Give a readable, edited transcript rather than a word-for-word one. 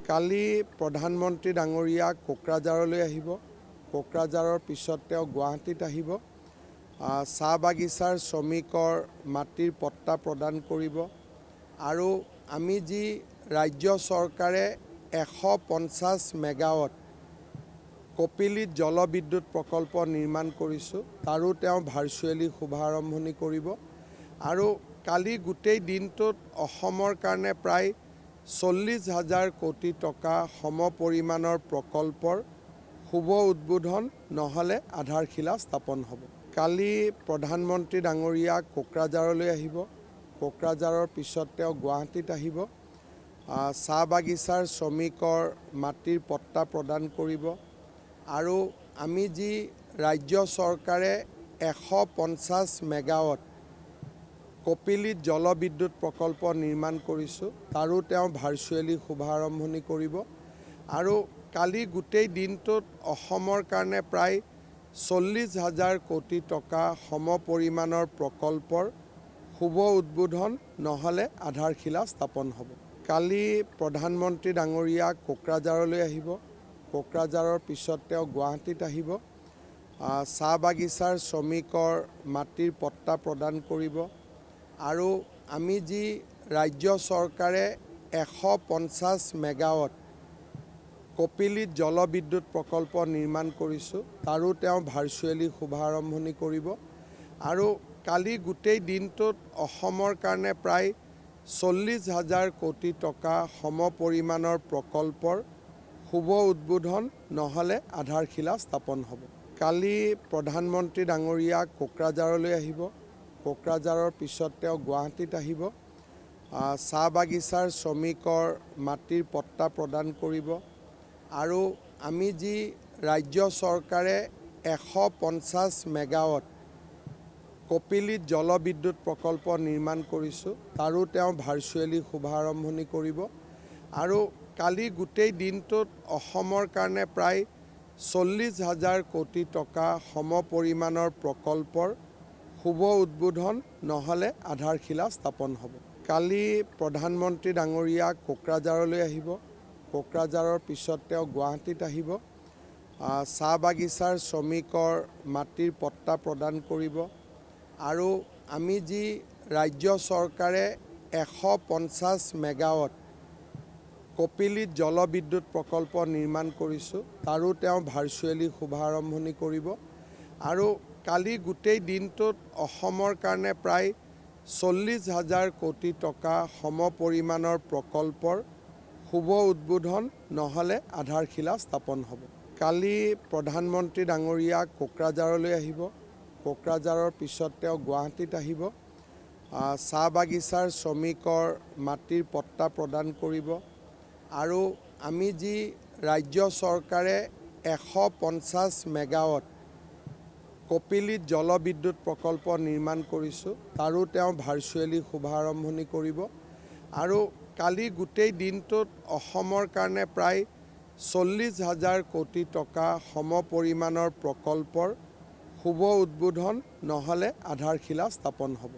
কালি প্ৰধানমন্ত্ৰী ডাঙৰীয়া কোকৰাঝাৰলৈ আহিব। কোকৰাঝাৰৰ পিছত তেওঁ গুৱাহাটীত আহিব। চাহ বাগিচাৰ শ্ৰমিকৰ মাটিৰ পট্টা প্ৰদান কৰিব আৰু আমি যি ৰাজ্য চৰকাৰে 150 মেগাৱাট কপিলীত জলবিদ্যুৎ প্ৰকল্প নিৰ্মাণ কৰিছোঁ, তাৰো তেওঁ ভাৰ্চুৱেলি শুভাৰম্ভণি কৰিব। আৰু কালি গোটেই দিনটোত অসমৰ কাৰণে প্ৰায় 40,000 কোটি টকা সমপৰিমাণৰ প্ৰকল্পৰ শুভ উদ্বোধন নহ'লে আধাৰশিলা স্থাপন হ'ব। কালি প্ৰধানমন্ত্ৰী ডাঙৰীয়া কোকৰাঝাৰলৈ আহিব। কোকৰাঝাৰৰ পিছত তেওঁ গুৱাহাটীত আহিব। চাহ বাগিচাৰ শ্ৰমিকৰ মাটিৰ পট্টা প্ৰদান কৰিব আৰু আমি যি ৰাজ্য চৰকাৰে 150 মেগাৱাট কপিলীত জলবিদ্যুৎ প্ৰকল্প নিৰ্মাণ কৰিছোঁ, তাৰো তেওঁ ভাৰ্চুৱেলি শুভাৰম্ভণি কৰিব। আৰু কালি গোটেই দিনটোত অসমৰ কাৰণে প্ৰায় 40,000 কোটি টকা সমপৰিমাণৰ প্ৰকল্পৰ শুভ উদ্বোধন নহ'লে আধাৰশিলা স্থাপন হ'ব। কালি প্ৰধানমন্ত্ৰী ডাঙৰীয়া কোকৰাঝাৰলৈ আহিব। কোকৰাঝাৰৰ পিছত তেওঁ গুৱাহাটীত আহিব। চাহ বাগিচাৰ শ্ৰমিকৰ মাটিৰ পট্টা প্ৰদান কৰিব আৰু আমি যি ৰাজ্য চৰকাৰে 150 মেগাৱাট কপিলীত জলবিদ্যুৎ প্ৰকল্প নিৰ্মাণ কৰিছোঁ, তাৰো তেওঁ ভাৰ্চুৱেলি শুভাৰম্ভণি কৰিব। আৰু কালি গোটেই দিনটোত অসমৰ কাৰণে প্ৰায় 40,000 কোটি টকা সমপৰিমাণৰ প্ৰকল্পৰ শুভ উদ্বোধন নহ'লে আধাৰশিলা স্থাপন হ'ব। কালি প্ৰধানমন্ত্ৰী ডাঙৰীয়া কোকৰাঝাৰলৈ আহিব। কোকৰাঝাৰৰ পিছত তেওঁ গুৱাহাটীত আহিব। চাহ বাগিচাৰ শ্ৰমিকৰ মাটিৰ পট্টা প্ৰদান কৰিব আৰু আমি যি ৰাজ্য চৰকাৰে 150 মেগাৱাট কপিলীত জলবিদ্যুৎ প্ৰকল্প নিৰ্মাণ কৰিছোঁ, তাৰো তেওঁ ভাৰ্চুৱেলি শুভাৰম্ভণি কৰিব। আৰু কালি গোটেই দিনটোত অসমৰ কাৰণে প্ৰায় 40,000 কোটি টকা সমপৰিমাণৰ প্ৰকল্পৰ শুভ উদ্বোধন নহ'লে আধাৰশিলা স্থাপন হ'ব। কালি প্ৰধানমন্ত্ৰী ডাঙৰীয়া কোকৰাঝাৰলৈ আহিব। কোকৰাঝাৰৰ পিছত তেওঁ গুৱাহাটীত আহিব। চাহ বাগিচাৰ শ্ৰমিকৰ মাটিৰ পট্টা প্ৰদান কৰিব আৰু আমি যি ৰাজ্য চৰকাৰে 150 মেগাৱাট কপিলীত জলবিদ্যুৎ প্ৰকল্প নিৰ্মাণ কৰিছোঁ, তাৰো তেওঁ ভাৰ্চুৱেলি শুভাৰম্ভণি কৰিব। আৰু কালি গোটেই দিনটোত অসমৰ কাৰণে প্ৰায় 40,000 কোটি টকা সমপৰিমাণৰ প্ৰকল্পৰ শুভ উদ্বোধন নহ'লে আধাৰশিলা স্থাপন হ'ব। কালি প্ৰধানমন্ত্ৰী ডাঙৰীয়া কোকৰাঝাৰলৈ আহিব। কোকৰাঝাৰৰ পিছত তেওঁ গুৱাহাটীত আহিব। চাহ বাগিচাৰ শ্ৰমিকৰ মাটিৰ পট্টা প্ৰদান কৰিব আৰু আমি যি ৰাজ্য চৰকাৰে 150 মেগাৱাট কপিলীত জলবিদ্যুৎ প্ৰকল্প নিৰ্মাণ কৰিছোঁ, তাৰো তেওঁ ভাৰ্চুৱেলি শুভাৰম্ভণি কৰিব। আৰু কালি গোটেই দিনটোত অসমৰ কাৰণে প্ৰায় 40,000 কোটি টকা সমপৰিমাণৰ প্ৰকল্পৰ শুভ উদ্বোধন নহ'লে আধাৰশিলা স্থাপন হ'ব।